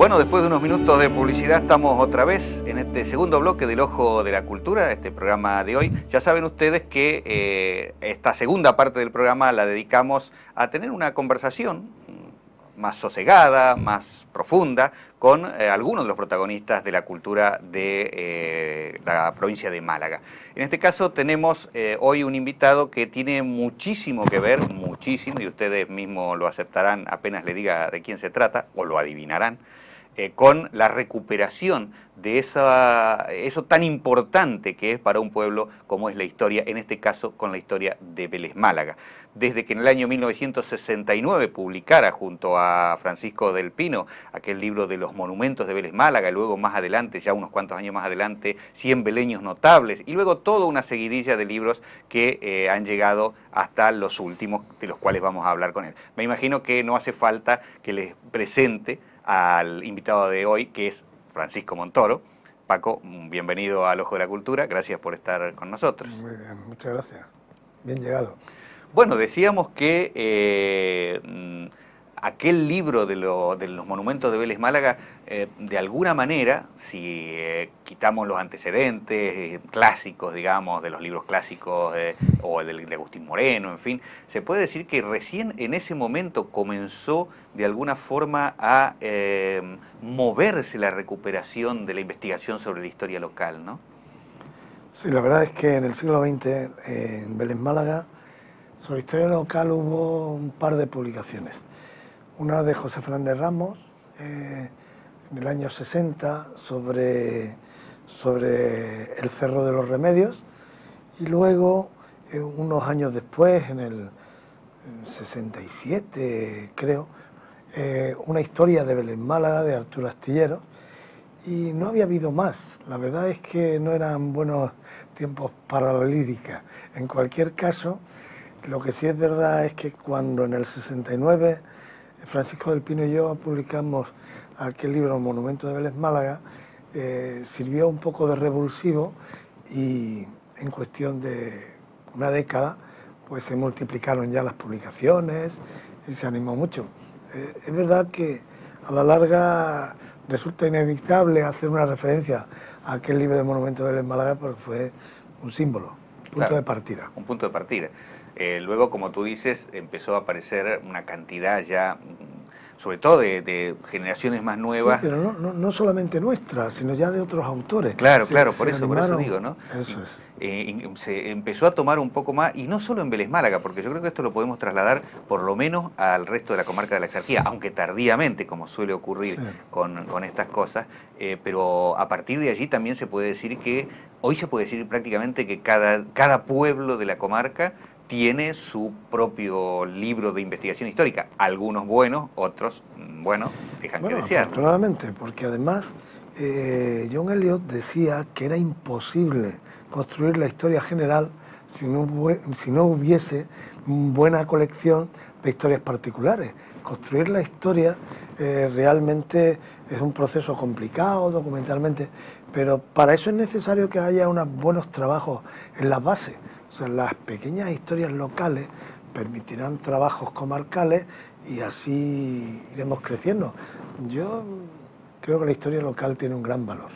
Bueno, después de unos minutos de publicidad estamos otra vez en este segundo bloque del Ojo de la Cultura, este programa de hoy. Ya saben ustedes que esta segunda parte del programa la dedicamos a tener una conversación más sosegada, más profunda, con algunos de los protagonistas de la cultura de la provincia de Málaga. En este caso tenemos hoy un invitado que tiene muchísimo que ver, muchísimo, y ustedes mismos lo aceptarán apenas le diga de quién se trata, o lo adivinarán, con la recuperación de eso tan importante que es para un pueblo como es la historia, en este caso con la historia de Vélez Málaga. Desde que en el año 1969 publicara junto a Francisco del Pino aquel libro de los monumentos de Vélez Málaga, y luego más adelante, ya unos cuantos años más adelante, 100 beleños notables, y luego toda una seguidilla de libros que han llegado hasta los últimos, de los cuales vamos a hablar con él. Me imagino que no hace falta que les presente al invitado de hoy, que es Francisco Montoro. Paco, bienvenido al Ojo de la Cultura, gracias por estar con nosotros. Muy bien, muchas gracias. Bien llegado. Bueno, decíamos que aquel libro de los monumentos de Vélez Málaga, de alguna manera, si quitamos los antecedentes clásicos, digamos, de los libros clásicos o de Agustín Moreno, en fin, se puede decir que recién en ese momento comenzó de alguna forma a moverse la recuperación de la investigación sobre la historia local, ¿no? Sí, la verdad es que en el siglo XX, en Vélez Málaga, sobre historia local hubo un par de publicaciones. Una de José Fernández Ramos, en el año 60, sobre el Cerro de los Remedios, y luego, unos años después, en el 67, creo, una historia de Vélez Málaga, de Arturo Astillero, y no había habido más. La verdad es que no eran buenos tiempos para la lírica. En cualquier caso, lo que sí es verdad es que cuando en el 69 Francisco del Pino y yo publicamos aquel libro, Monumento de Vélez Málaga, sirvió un poco de revulsivo y en cuestión de una década pues se multiplicaron ya las publicaciones y se animó mucho. Es verdad que a la larga resulta inevitable hacer una referencia a aquel libro de Monumento de Vélez Málaga porque fue un símbolo, punto de partida. Un punto de partida. Luego, como tú dices, empezó a aparecer una cantidad ya, sobre todo de generaciones más nuevas. Sí, pero no solamente nuestra, sino ya de otros autores. Claro, por eso digo, ¿no? Eso es. Se empezó a tomar un poco más, y no solo en Vélez Málaga, porque yo creo que esto lo podemos trasladar por lo menos al resto de la comarca de la Exarquía, aunque tardíamente, como suele ocurrir con estas cosas, pero a partir de allí también se puede decir que, hoy se puede decir prácticamente que cada pueblo de la comarca tiene su propio libro de investigación histórica, algunos buenos, otros, bueno, dejan que desear. Afortunadamente, porque además John Eliot decía que era imposible construir la historia general si no hubiese buena colección de historias particulares. Construir la historia realmente es un proceso complicado documentalmente, pero para eso es necesario que haya unos buenos trabajos en las bases. O sea, las pequeñas historias locales permitirán trabajos comarcales y así iremos creciendo. Yo creo que la historia local tiene un gran valor.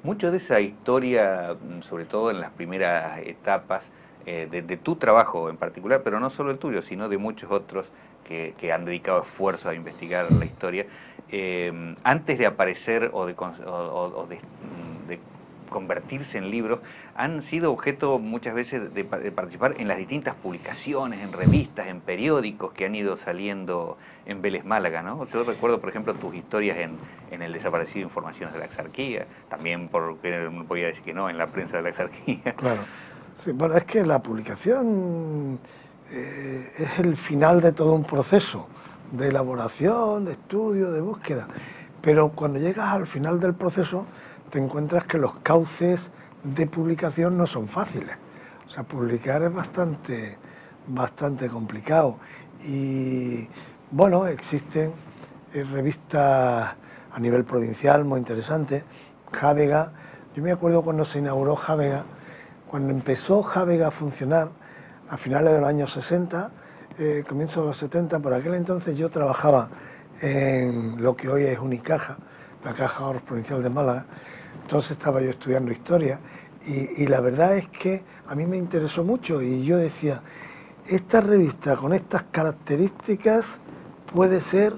Mucho de esa historia, sobre todo en las primeras etapas de tu trabajo en particular, pero no solo el tuyo, sino de muchos otros que han dedicado esfuerzo a investigar la historia, antes de aparecer o de convertirse en libros, han sido objeto muchas veces de participar en las distintas publicaciones, en revistas, en periódicos que han ido saliendo en Vélez Málaga, ¿no? Yo recuerdo, por ejemplo, tus historias en el desaparecido Informaciones de la Exarquía, también, porque no podía decir que no, en la prensa de la Exarquía. Claro. Sí, bueno, es que la publicación es el final de todo un proceso de elaboración, de estudio, de búsqueda, pero cuando llegas al final del proceso te encuentras que los cauces de publicación no son fáciles. O sea, publicar es bastante complicado. Y bueno, existen revistas a nivel provincial muy interesantes. Jávega, yo me acuerdo cuando se inauguró Jávega, cuando empezó Jávega a funcionar a finales de los años 60, comienzos de los 70, por aquel entonces yo trabajaba en lo que hoy es Unicaja, la Caja de Ahorros Provincial de Málaga. Entonces estaba yo estudiando historia y la verdad es que a mí me interesó mucho y yo decía, esta revista con estas características puede ser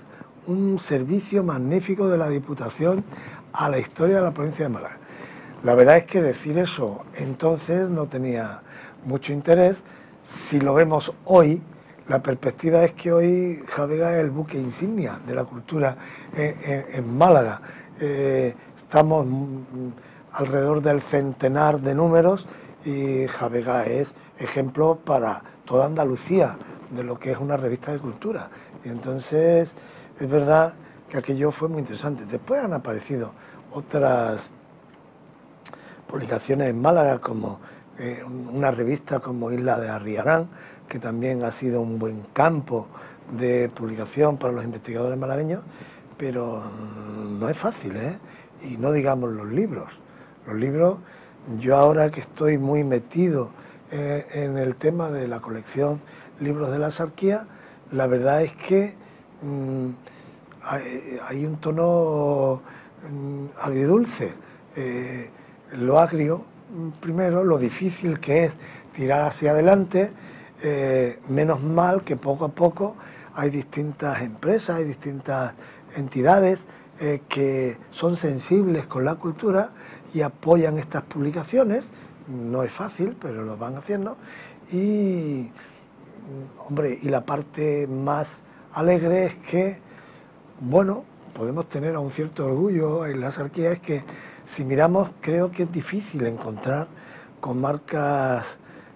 un servicio magnífico de la Diputación a la historia de la provincia de Málaga. La verdad es que decir eso entonces no tenía mucho interés. Si lo vemos hoy, la perspectiva es que hoy Javega es el buque insignia de la cultura en Málaga. Estamos alrededor del centenar de números y Javega es ejemplo para toda Andalucía de lo que es una revista de cultura. Y entonces es verdad que aquello fue muy interesante. Después han aparecido otras publicaciones en Málaga, como una revista como Isla de Arriarán, que también ha sido un buen campo de publicación para los investigadores malagueños, pero no es fácil, ¿eh? Y no digamos los libros. Los libros, yo ahora que estoy muy metido en el tema de la colección Libros de la Axarquía, la verdad es que hay un tono agridulce. Lo agrio, primero, lo difícil que es tirar hacia adelante, menos mal que poco a poco hay distintas empresas, hay distintas entidades que son sensibles con la cultura y apoyan estas publicaciones. No es fácil, pero lo van haciendo. Y, hombre, y la parte más alegre es que, bueno, podemos tener un cierto orgullo en la Axarquía, es que si miramos, creo que es difícil encontrar comarcas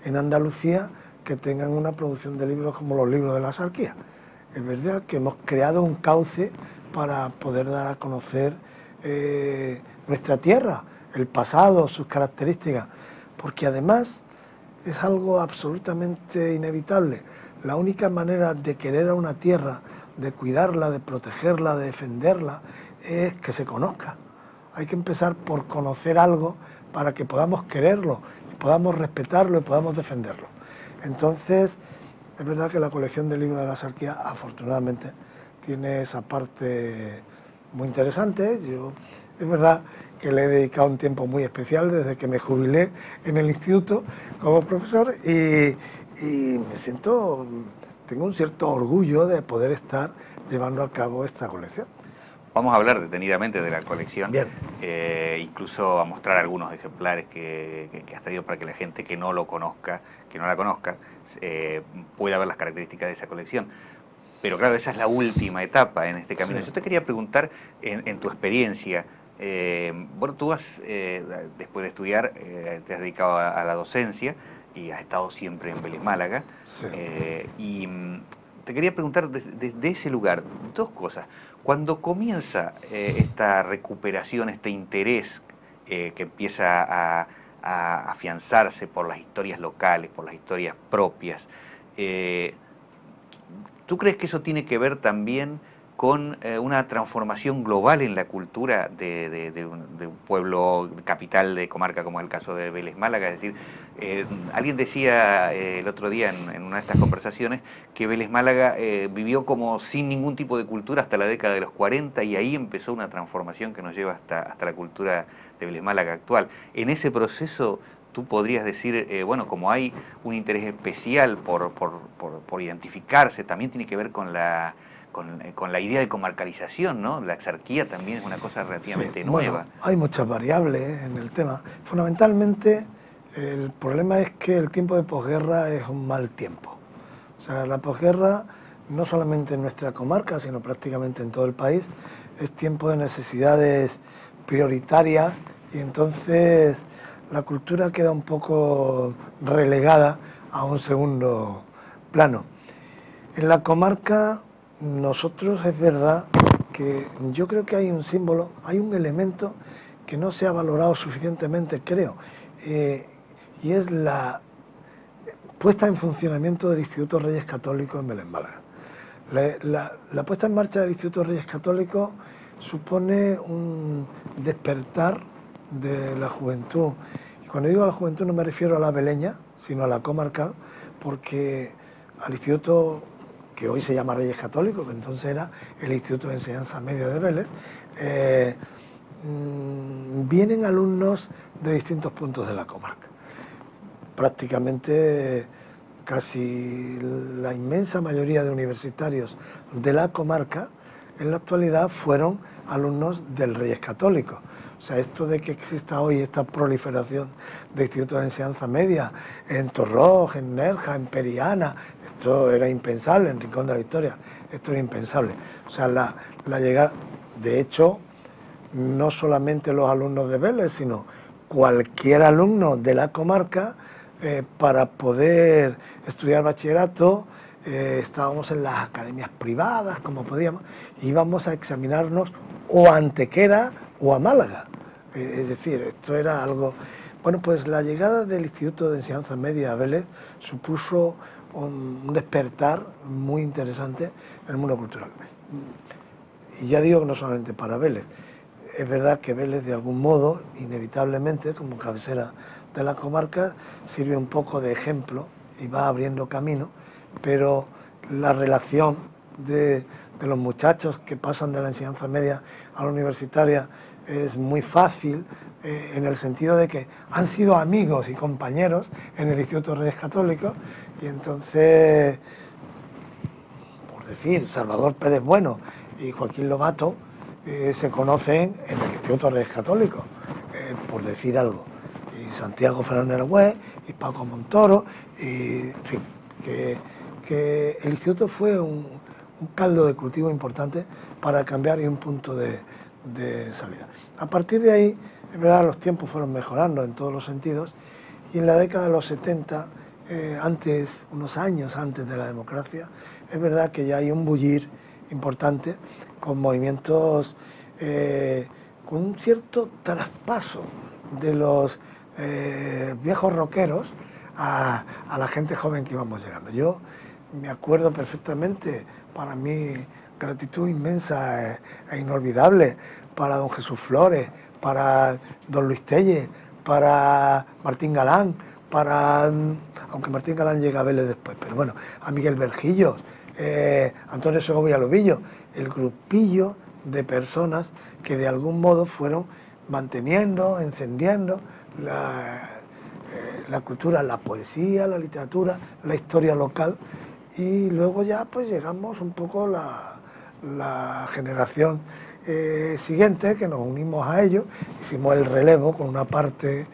en Andalucía que tengan una producción de libros como los libros de la Axarquía. Es verdad que hemos creado un cauce para poder dar a conocer nuestra tierra, el pasado, sus características, porque además es algo absolutamente inevitable. La única manera de querer a una tierra, de cuidarla, de protegerla, de defenderla, es que se conozca. Hay que empezar por conocer algo para que podamos quererlo, y podamos respetarlo y podamos defenderlo. Entonces, es verdad que la colección de libros de la Axarquía, afortunadamente, tiene esa parte muy interesante. Es verdad que le he dedicado un tiempo muy especial desde que me jubilé en el instituto como profesor y me siento, tengo un cierto orgullo de poder estar llevando a cabo esta colección. Vamos a hablar detenidamente de la colección, Bien. Incluso a mostrar algunos ejemplares que has traído para que la gente que no lo conozca, que no la conozca, pueda ver las características de esa colección. Pero claro, esa es la última etapa en este camino. Sí. Yo te quería preguntar, en tu experiencia, bueno, tú después de estudiar, te has dedicado a la docencia y has estado siempre en Vélez Málaga. Sí. Te quería preguntar desde ese lugar dos cosas. Cuando comienza esta recuperación, este interés que empieza a afianzarse por las historias locales, por las historias propias, ¿tú crees que eso tiene que ver también con una transformación global en la cultura de un pueblo capital de comarca como es el caso de Vélez Málaga? Es decir, alguien decía el otro día en una de estas conversaciones que Vélez Málaga vivió como sin ningún tipo de cultura hasta la década de los 40 y ahí empezó una transformación que nos lleva hasta la cultura de Vélez Málaga actual. En ese proceso, tú podrías decir, bueno, como hay un interés especial por identificarse, también tiene que ver con la idea de comarcalización, ¿no? La Axarquía también es una cosa relativamente nueva. Bueno, hay muchas variables en el tema. Fundamentalmente, el problema es que el tiempo de posguerra es un mal tiempo. O sea, la posguerra, no solamente en nuestra comarca, sino prácticamente en todo el país, es tiempo de necesidades prioritarias y entonces la cultura queda un poco relegada a un segundo plano. En la comarca, nosotros es verdad que yo creo que hay un símbolo, hay un elemento que no se ha valorado suficientemente, creo, y es la puesta en funcionamiento del Instituto Reyes Católicos en Vélez Málaga. La puesta en marcha del Instituto Reyes Católicos supone un despertar de la juventud. Y cuando digo a la juventud no me refiero a la veleña, sino a la comarcal, porque al instituto que hoy se llama Reyes Católicos, que entonces era el Instituto de Enseñanza Media de Vélez, vienen alumnos de distintos puntos de la comarca. Prácticamente casi la inmensa mayoría de universitarios de la comarca en la actualidad fueron alumnos del Reyes Católicos. O sea, esto de que exista hoy esta proliferación de institutos de enseñanza media en Torroj, en Nerja, en Periana, esto era impensable, en Rincón de la Victoria, esto era impensable. O sea, la llegada, de hecho, no solamente los alumnos de Vélez, sino cualquier alumno de la comarca, para poder estudiar bachillerato, estábamos en las academias privadas, como podíamos, íbamos a examinarnos o a Antequera o a Málaga. Es decir, esto era algo... Bueno, pues la llegada del Instituto de Enseñanza Media a Vélez supuso un despertar muy interesante en el mundo cultural. Y ya digo que no solamente para Vélez. Es verdad que Vélez, de algún modo, inevitablemente, como cabecera de la comarca, sirve un poco de ejemplo y va abriendo camino, pero la relación de los muchachos que pasan de la enseñanza media a la universitaria es muy fácil, en el sentido de que han sido amigos y compañeros en el Instituto de Reyes Católicos, y entonces, por decir, Salvador Pérez Bueno y Joaquín Lobato se conocen en el Instituto de Reyes Católicos, por decir algo. Y Santiago Fernández Aragüez y Paco Montoro, y en fin, que el instituto fue un caldo de cultivo importante para cambiar y un punto de salida. A partir de ahí, es verdad, los tiempos fueron mejorando en todos los sentidos, y en la década de los 70, unos años antes de la democracia, es verdad que ya hay un bullir importante con movimientos, con un cierto traspaso de los viejos rockeros a la gente joven que íbamos llegando. Yo me acuerdo perfectamente, para mí, gratitud inmensa e inolvidable para don Jesús Flores, para don Luis Telle, para Martín Galán, aunque Martín Galán llega a Vélez después, pero bueno, a Miguel Vergillos, Antonio Segovia Lobillo, el grupillo de personas que de algún modo fueron manteniendo, encendiendo la cultura, la poesía, la literatura, la historia local, y luego ya pues llegamos un poco la generación siguiente, que nos unimos a ellos, hicimos el relevo con una parte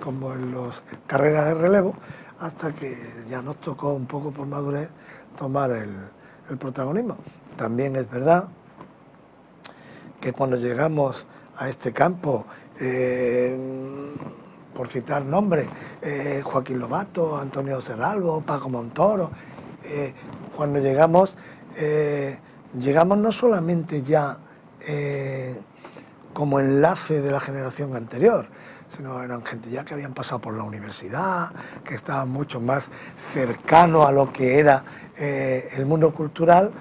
como en las carreras de relevo, hasta que ya nos tocó un poco por madurez tomar el protagonismo. También es verdad que cuando llegamos a este campo, por citar nombres, Joaquín Lobato, Antonio Serralvo, Paco Montoro, cuando llegamos no solamente ya como enlace de la generación anterior, sino eran gente ya que habían pasado por la universidad, que estaban mucho más cercanos a lo que era el mundo cultural,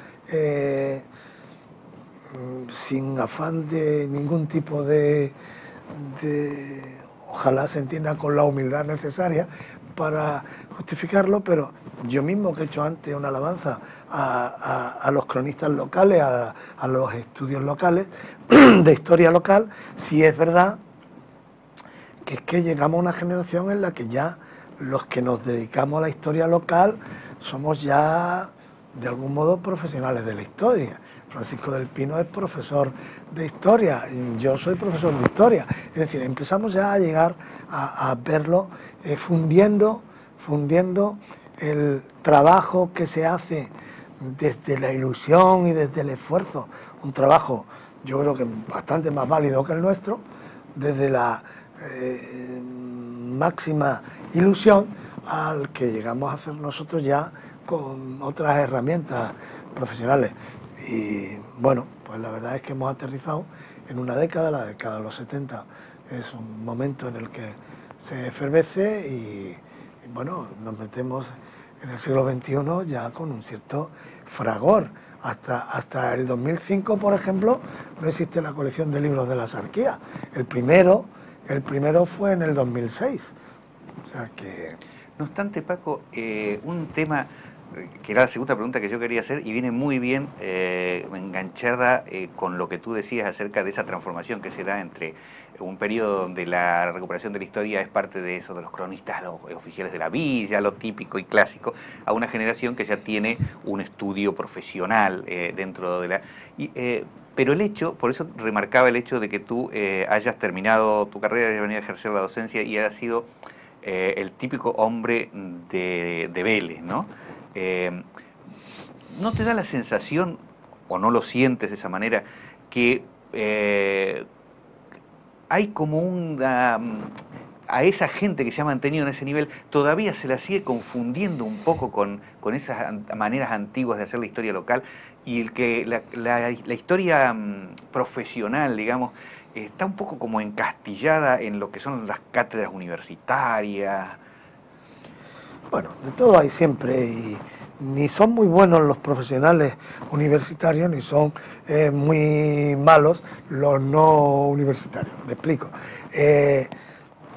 sin afán de ningún tipo de ojalá se entienda con la humildad necesaria para justificarlo, pero yo mismo que he hecho antes una alabanza a los cronistas locales, a los estudios locales, de historia local, sí es verdad que es que llegamos a una generación en la que ya los que nos dedicamos a la historia local somos ya de algún modo profesionales de la historia. Francisco del Pino es profesor de historia, yo soy profesor de historia, es decir, empezamos ya a llegar a verlo fundiendo el trabajo que se hace desde la ilusión y desde el esfuerzo, un trabajo yo creo que bastante más válido que el nuestro, desde la máxima ilusión al que llegamos a hacer nosotros ya con otras herramientas profesionales. Y bueno, pues la verdad es que hemos aterrizado en una década, la década de los 70 es un momento en el que se efervece y bueno, nos metemos en el siglo XXI ya con un cierto fragor. Hasta el 2005, por ejemplo, no existe la colección de libros de la Sarquía. El primero fue en el 2006. O sea que... No obstante, Paco, un tema que era la segunda pregunta que yo quería hacer y viene muy bien enganchada con lo que tú decías acerca de esa transformación que se da entre un periodo donde la recuperación de la historia es parte de eso, de los cronistas, los oficiales de la villa, lo típico y clásico, a una generación que ya tiene un estudio profesional dentro de la... pero el hecho, por eso remarcaba el hecho de que tú hayas terminado tu carrera, hayas venido a ejercer la docencia y hayas sido el típico hombre de Vélez, ¿no? ¿No te da la sensación, o no lo sientes de esa manera, que hay como a esa gente que se ha mantenido en ese nivel, todavía se la sigue confundiendo un poco con esas maneras antiguas de hacer la historia local y el que la historia profesional, digamos, está un poco como encastillada en lo que son las cátedras universitarias? Bueno, de todo hay siempre, y ni son muy buenos los profesionales universitarios, ni son muy malos los no universitarios. Me explico.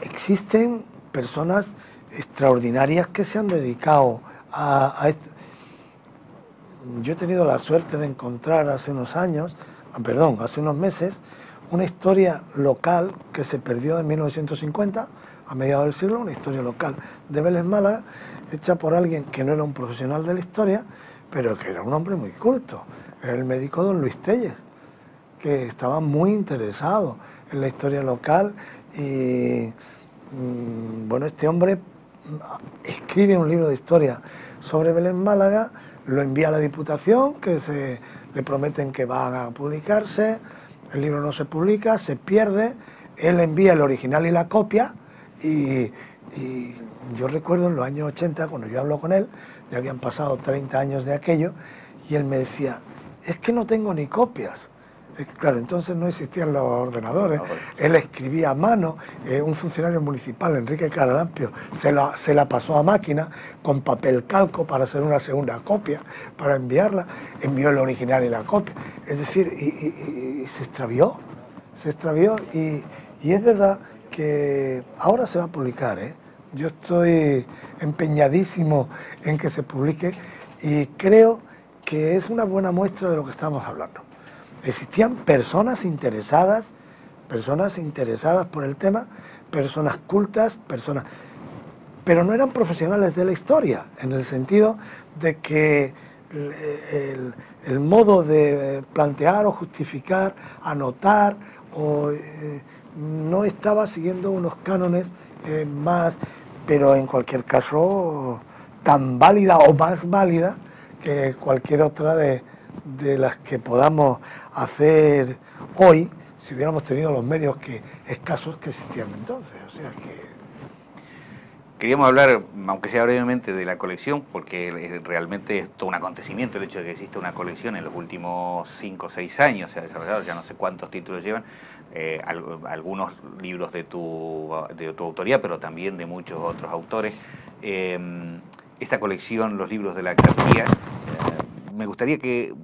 Existen personas extraordinarias que se han dedicado a esto. Yo he tenido la suerte de encontrar hace unos meses, una historia local que se perdió en 1950, a mediados del siglo, una historia local de Vélez Málaga, hecha por alguien que no era un profesional de la historia, pero que era un hombre muy culto. Era el médico don Luis Telles, que estaba muy interesado en la historia local y, bueno, este hombre escribe un libro de historia sobre Vélez Málaga, lo envía a la Diputación, que le prometen que van a publicarse, el libro no se publica, se pierde, él envía el original y la copia, y yo recuerdo en los años 80, cuando yo hablo con él, ya habían pasado 30 años de aquello, y él me decía, es que no tengo ni copias. Claro, entonces no existían los ordenadores, él escribía a mano, un funcionario municipal, Enrique Caralampio, se la pasó a máquina con papel calco para hacer una segunda copia, para enviarla, envió el original y la copia, es decir, y se extravió, y es verdad que ahora se va a publicar, yo estoy empeñadísimo en que se publique y creo que es una buena muestra de lo que estamos hablando. Existían personas interesadas por el tema, personas cultas, pero no eran profesionales de la historia, en el sentido de que el modo de plantear o justificar, anotar, no estaba siguiendo unos cánones más, pero en cualquier caso tan válida o más válida que cualquier otra de las que podamos hacer hoy si hubiéramos tenido los medios escasos que existían entonces. O sea que... Queríamos hablar, aunque sea brevemente, de la colección, porque realmente es todo un acontecimiento el hecho de que exista una colección. En los últimos 5 o 6 años se ha desarrollado, ya no sé cuántos títulos llevan, algunos libros de tu autoría, pero también de muchos otros autores. Esta colección, los libros de la exarquía, me gustaría que,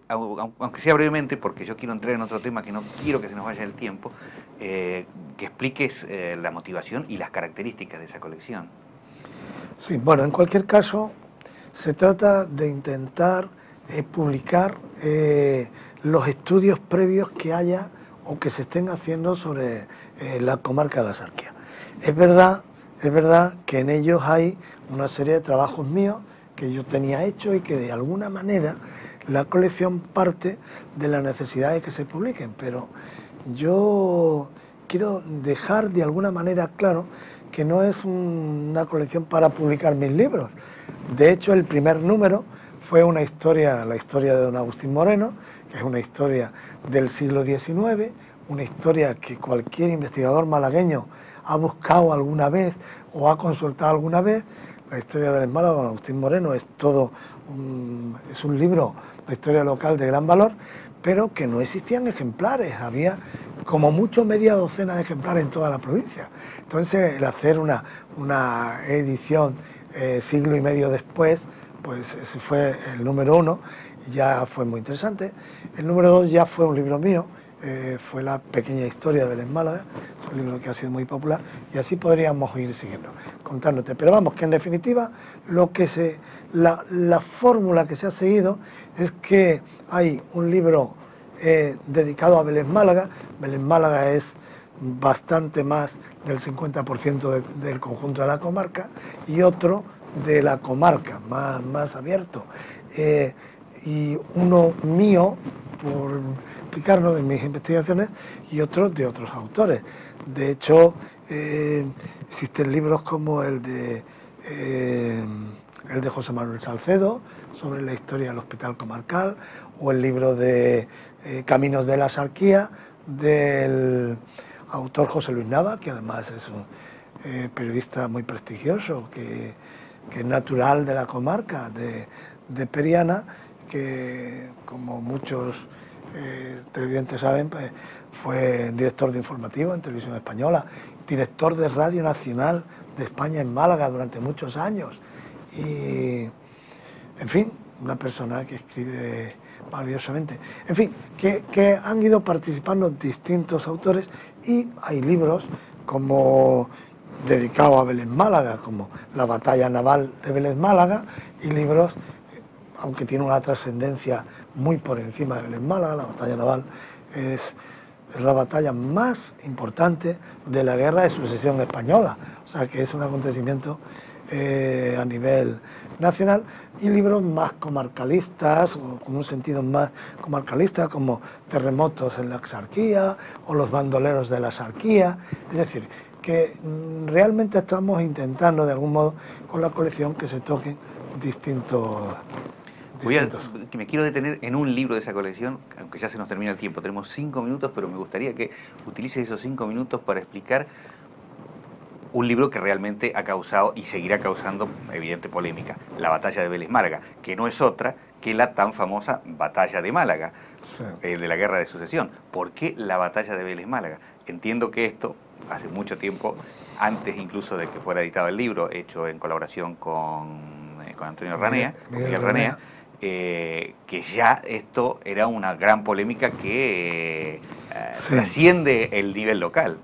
aunque sea brevemente, porque yo quiero entrar en otro tema que no quiero que se nos vaya el tiempo, que expliques la motivación y las características de esa colección. Sí, bueno, en cualquier caso, se trata de intentar publicar los estudios previos que haya o que se estén haciendo sobre la comarca de la Axarquía. Es verdad que en ellos hay una serie de trabajos míos que yo tenía hecho y que de alguna manera la colección parte de la necesidad de que se publiquen, pero yo quiero dejar de alguna manera claro que no es una colección para publicar mis libros. De hecho, el primer número fue la historia de don Agustín Moreno, que es una historia del siglo XIX, una historia que cualquier investigador malagueño ha buscado alguna vez o ha consultado alguna vez. La historia de Vélez Málaga, don Agustín Moreno, es un libro de historia local de gran valor, pero que no existían ejemplares, había como mucho media docena de ejemplares en toda la provincia. Entonces, el hacer una edición siglo y medio después, pues ese fue el número 1, y ya fue muy interesante. El número 2 ya fue un libro mío, fue La pequeña historia de Vélez Málaga, es un libro que ha sido muy popular, y así podríamos ir siguiendo, contándote. Pero vamos, que en definitiva la fórmula que se ha seguido es que hay un libro dedicado a Vélez Málaga. Vélez Málaga es bastante más del 50% del conjunto de la comarca, y otro de la comarca, más abierto, y uno mío, por explicarlo, de mis investigaciones, y otros de otros autores. De hecho, existen libros como el de José Manuel Salcedo, sobre la historia del hospital comarcal, o el libro de Caminos de la Axarquía, del autor José Luis Nava, que además es un periodista muy prestigioso, que es natural de la comarca de Periana, que, como muchos televidentes saben, pues, fue director de informativo en Televisión Española, director de Radio Nacional de España en Málaga durante muchos años, y, en fin, una persona que escribe maravillosamente. En fin, que han ido participando distintos autores, y hay libros como dedicados a Vélez Málaga, como La batalla naval de Vélez Málaga, y libros, aunque tiene una trascendencia muy por encima de Vélez Málaga. La batalla naval es la batalla más importante de la guerra de sucesión española, o sea que es un acontecimiento a nivel nacional, y libros más comarcalistas, o con un sentido más comarcalista, como Terremotos en la Axarquía o Los bandoleros de la Axarquía. Es decir, que realmente estamos intentando de algún modo con la colección que se toquen distintos. Me quiero detener en un libro de esa colección, aunque ya se nos termina el tiempo. Tenemos 5 minutos, pero me gustaría que utilices esos 5 minutos para explicar un libro que realmente ha causado y seguirá causando evidente polémica: La batalla de Vélez Málaga, que no es otra que la tan famosa batalla de Málaga, sí, de la guerra de sucesión. ¿Por qué la batalla de Vélez Málaga? Entiendo que esto, hace mucho tiempo, antes incluso de que fuera editado el libro, hecho en colaboración con Antonio Ranea, con Miguel Ranea, que ya esto era una gran polémica que sí, trasciende el nivel local.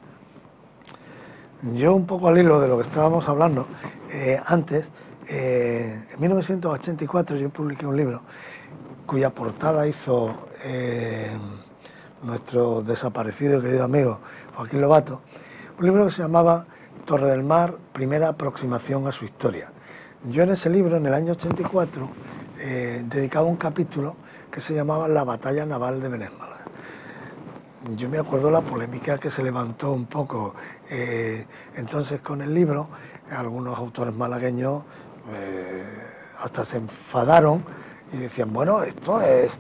Yo, un poco al hilo de lo que estábamos hablando antes, en 1984 yo publiqué un libro cuya portada hizo nuestro desaparecido y querido amigo Joaquín Lobato, un libro que se llamaba Torre del Mar, primera aproximación a su historia. Yo en ese libro, en el año 84, dedicaba un capítulo que se llamaba La batalla naval de Vélez Málaga. Yo me acuerdo la polémica que se levantó un poco entonces con el libro. Algunos autores malagueños hasta se enfadaron y decían, bueno, esto es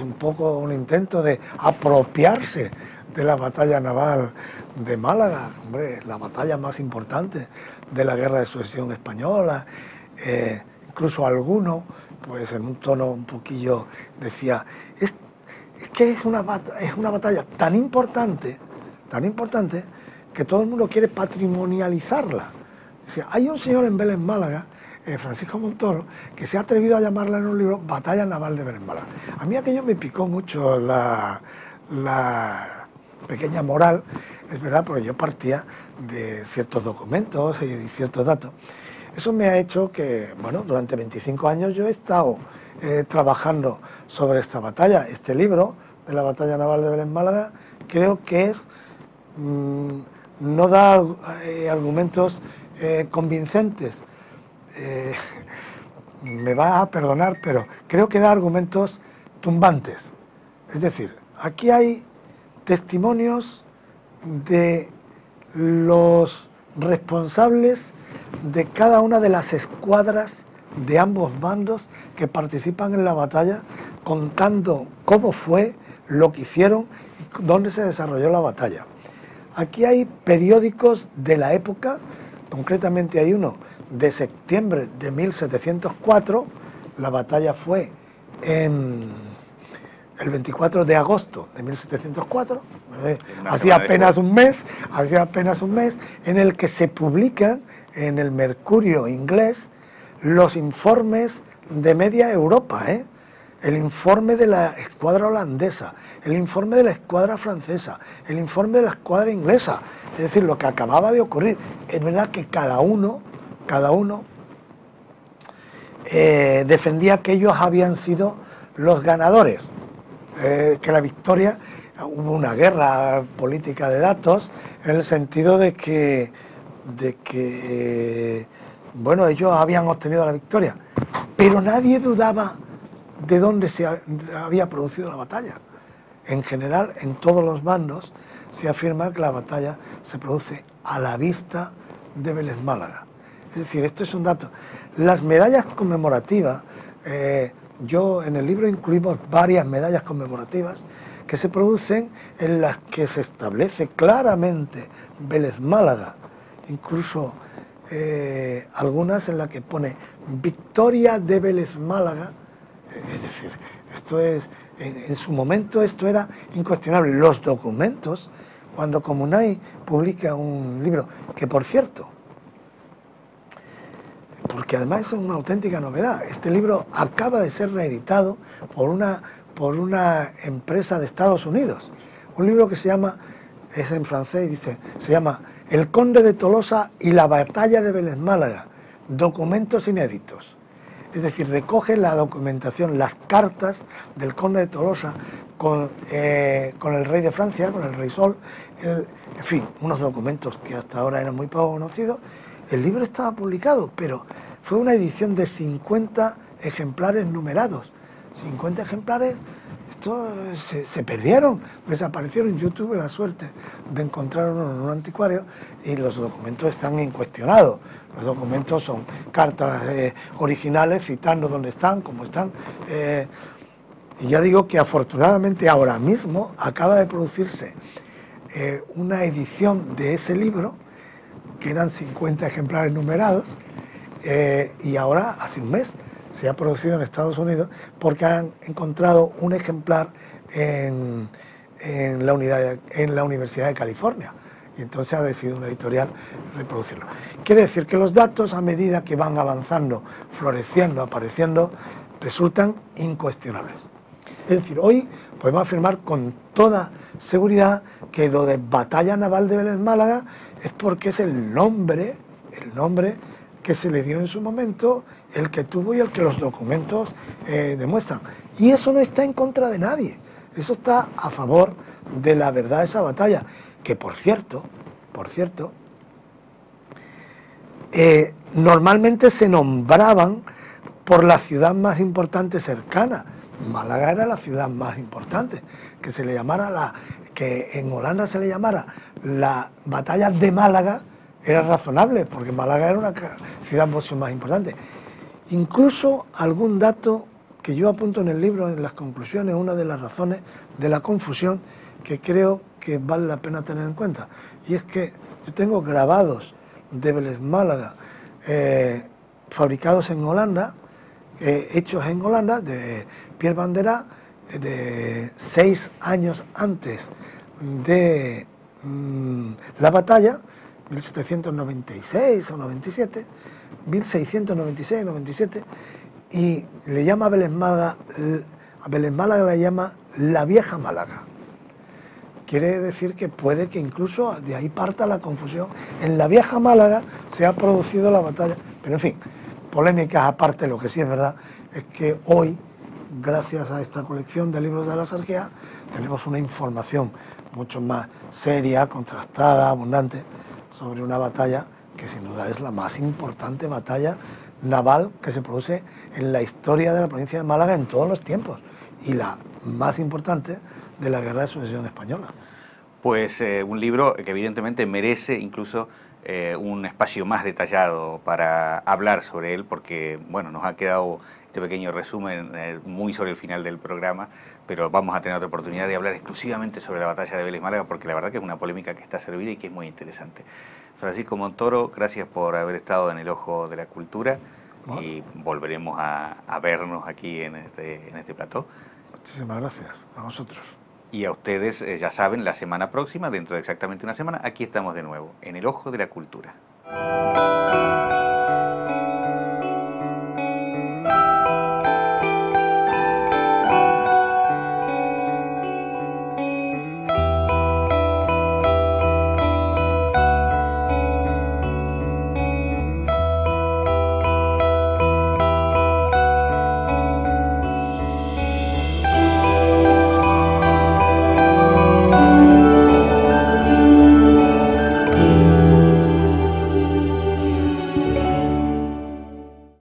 un poco un intento de apropiarse de la batalla naval de Málaga, hombre, la batalla más importante de la guerra de sucesión española. Incluso alguno, pues en un tono un poquillo, decía, es que es una batalla tan importante, que todo el mundo quiere patrimonializarla. O sea, hay un señor en Vélez Málaga, Francisco Montoro, que se ha atrevido a llamarla en un libro Batalla Naval de Vélez Málaga. A mí aquello me picó mucho la pequeña moral, es verdad, porque yo partía de ciertos documentos y ciertos datos. Eso me ha hecho que, bueno, durante 25 años yo he estado trabajando sobre esta batalla. Este libro de la batalla naval de Vélez Málaga creo que no da argumentos convincentes. Me va a perdonar, pero creo que da argumentos tumbantes. Es decir, aquí hay testimonios de los responsables de cada una de las escuadras de ambos bandos que participan en la batalla, contando cómo fue, lo que hicieron y dónde se desarrolló la batalla. Aquí hay periódicos de la época, concretamente hay uno de septiembre de 1704, la batalla fue el 24 de agosto de 1704, hacía apenas un mes, en el que se publican en el Mercurio inglés los informes de media Europa, el informe de la escuadra holandesa, el informe de la escuadra francesa, el informe de la escuadra inglesa, es decir, lo que acababa de ocurrir. Es verdad que cada uno defendía que ellos habían sido los ganadores, que la victoria, hubo una guerra política de datos, en el sentido de que bueno, ellos habían obtenido la victoria, pero nadie dudaba de dónde se había producido la batalla. En general, en todos los bandos se afirma que la batalla se produce a la vista de Vélez Málaga. Es decir, esto es un dato. Las medallas conmemorativas, yo en el libro incluimos varias medallas conmemorativas que se producen en las que se establece claramente Vélez Málaga, incluso algunas en las que pone Victoria de Vélez Málaga. Es decir, esto es, en su momento esto era incuestionable. Los documentos, cuando Comunay publica un libro, que por cierto, porque además es una auténtica novedad, este libro acaba de ser reeditado por una empresa de Estados Unidos, un libro que se llama, es en francés, dice, se llama El Conde de Tolosa y la batalla de Vélez Málaga, documentos inéditos. Es decir, recoge la documentación, las cartas del Conde de Tolosa con el rey de Francia, con el rey Sol, en fin, unos documentos que hasta ahora eran muy poco conocidos. El libro estaba publicado, pero fue una edición de 50 ejemplares numerados. 50 ejemplares, estos se perdieron, desaparecieron. Yo tuve la suerte de encontrar uno en un anticuario y los documentos están incuestionados. Los documentos son cartas originales citando dónde están, cómo están. Y ya digo que afortunadamente ahora mismo acaba de producirse una edición de ese libro, que eran 50 ejemplares numerados, y ahora, hace un mes, se ha producido en Estados Unidos porque han encontrado un ejemplar en la Universidad de California. Y entonces ha decidido una editorial reproducirlo. Quiere decir que los datos, a medida que van avanzando, floreciendo, apareciendo, resultan incuestionables. Es decir, hoy podemos afirmar con toda seguridad que lo de Batalla Naval de Vélez Málaga es porque es el nombre que se le dio en su momento, el que tuvo y el que los documentos demuestran. Y eso no está en contra de nadie, eso está a favor de la verdad de esa batalla, que por cierto, normalmente se nombraban por la ciudad más importante cercana. Málaga era la ciudad más importante, que se le llamara que en Holanda se le llamara la batalla de Málaga, era razonable, porque Málaga era una ciudad mucho más importante. Incluso algún dato que yo apunto en el libro, en las conclusiones, una de las razones de la confusión que creo que vale la pena tener en cuenta, y es que yo tengo grabados de Vélez Málaga fabricados en Holanda, hechos en Holanda, de Pierre Banderat, de 6 años antes de la batalla, 1796 o 97, 1696 97, y le llama a Vélez Málaga le llama la vieja Málaga. Quiere decir que puede que incluso de ahí parta la confusión. En la vieja Málaga se ha producido la batalla, pero en fin, polémicas aparte, lo que sí es verdad es que hoy, gracias a esta colección de libros de la Sarguea, tenemos una información mucho más seria, contrastada, abundante, sobre una batalla que sin duda es la más importante batalla naval que se produce en la historia de la provincia de Málaga en todos los tiempos, y la más importante de la Guerra de Sucesión Española. Pues un libro que evidentemente merece incluso un espacio más detallado para hablar sobre él, porque bueno, nos ha quedado este pequeño resumen muy sobre el final del programa, pero vamos a tener otra oportunidad de hablar exclusivamente sobre la batalla de Vélez Málaga, porque la verdad que es una polémica que está servida y que es muy interesante. Francisco Montoro, gracias por haber estado en el Ojo de la Cultura, y volveremos a vernos aquí en este plató. Muchísimas gracias a vosotros. Y a ustedes, ya saben, la semana próxima, dentro de exactamente una semana, aquí estamos de nuevo, en el Ojo de la Cultura.